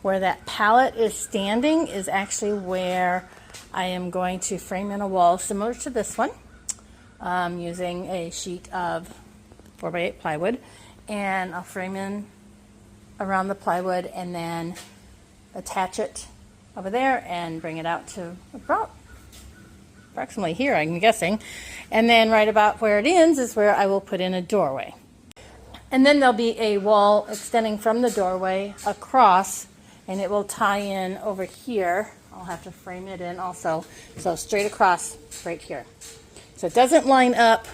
where that pallet is standing is actually where I am going to frame in a wall similar to this one, using a sheet of 4x8 plywood, and I'll frame in around the plywood and then attach it over there and bring it out to about approximately here, I'm guessing. And then right about where it ends is where I will put in a doorway. And then there'll be a wall extending from the doorway across, and it will tie in over here. I'll have to frame it in also. So straight across right here. So it doesn't line up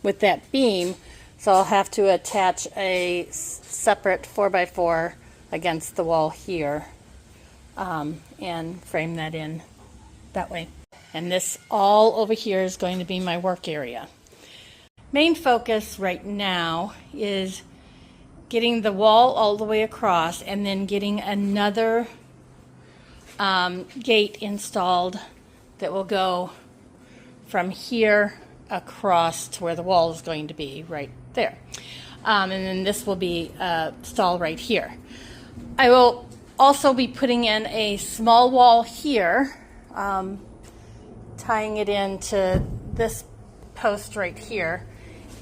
with that beam, so I'll have to attach a separate 4x4 against the wall here, and frame that in that way. And this all over here is going to be my work area. Main focus right now is getting the wall all the way across and then getting another gate installed that will go from here across to where the wall is going to be right there. And then this will be a stall right here. I will also be putting in a small wall here, tying it into this post right here,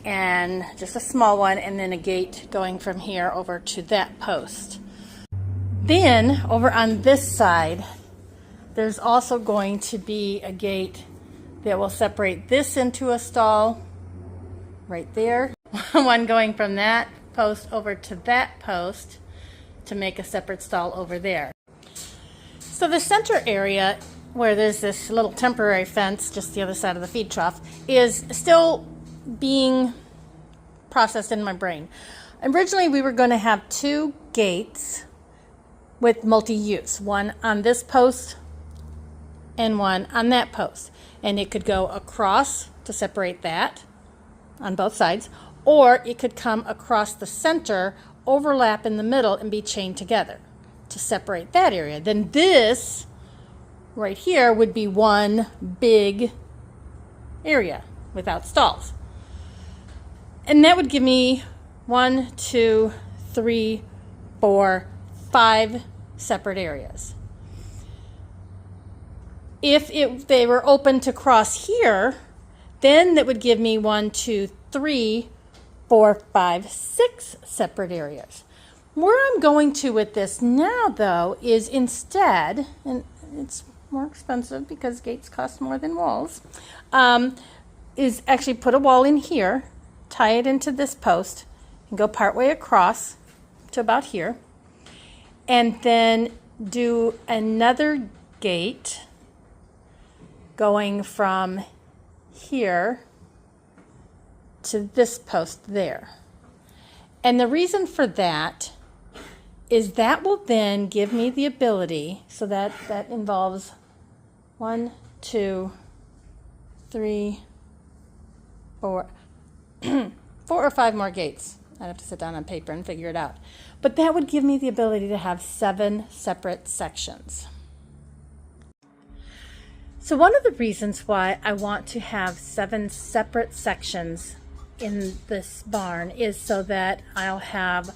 and just a small one, and then a gate going from here over to that post. Then over on this side, there's also going to be a gate that will separate this into a stall right there. One going from that post over to that post to make a separate stall over there. So the center area, where there's this little temporary fence just the other side of the feed trough, is still being processed in my brain. Originally we were going to have two gates with multi-use, one on this post and one on that post, and it could go across to separate that on both sides, or it could come across the center, overlap in the middle, and be chained together to separate that area. Then this right here would be one big area without stalls. And that would give me 1, 2, 3, 4, 5 separate areas. If they were open to cross here, then that would give me 1, 2, 3, 4, 5, 6 separate areas. Where I'm going to with this now, though, is instead, and it's more expensive because gates cost more than walls, is actually put a wall in here, tie it into this post, and go partway across to about here, and then do another gate going from here to this post there. And the reason for that is that will then give me the ability, so that involves 1, 2, 3, 4, 4 or 5 more gates. I'd have to sit down on paper and figure it out. But that would give me the ability to have 7 separate sections. So one of the reasons why I want to have 7 separate sections in this barn is so that I'll have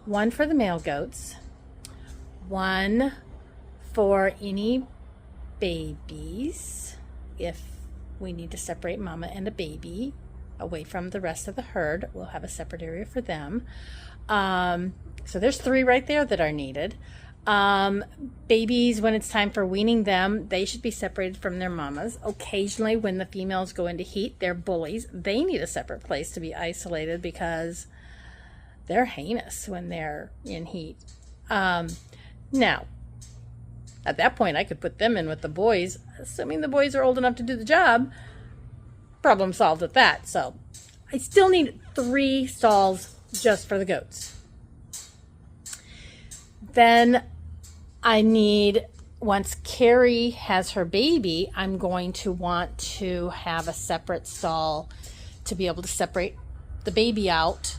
one for the male goats, one for any babies, if we need to separate mama and a baby away from the rest of the herd, we'll have a separate area for them. So there's 3 right there that are needed. Babies, when it's time for weaning them, they should be separated from their mamas. Occasionally, when the females go into heat, they're bullies. They need a separate place to be isolated because they're heinous when they're in heat. Now, at that point, I could put them in with the boys, assuming the boys are old enough to do the job. Problem solved with that. So I still need 3 stalls just for the goats. Then I need, once Carrie has her baby, I'm going to want to have a separate stall to be able to separate the baby out,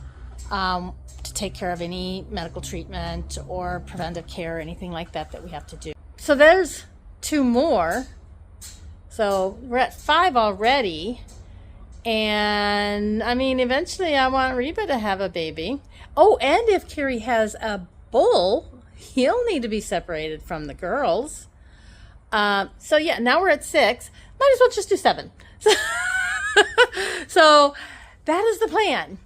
to take care of any medical treatment or preventive care or anything like that that we have to do. So there's 2 more. So we're at 5 already. And I mean, eventually I want Reba to have a baby. Oh, and if Carrie has a bull he'll need to be separated from the girls. So yeah, now we're at 6. Might as well just do 7. So that is the plan.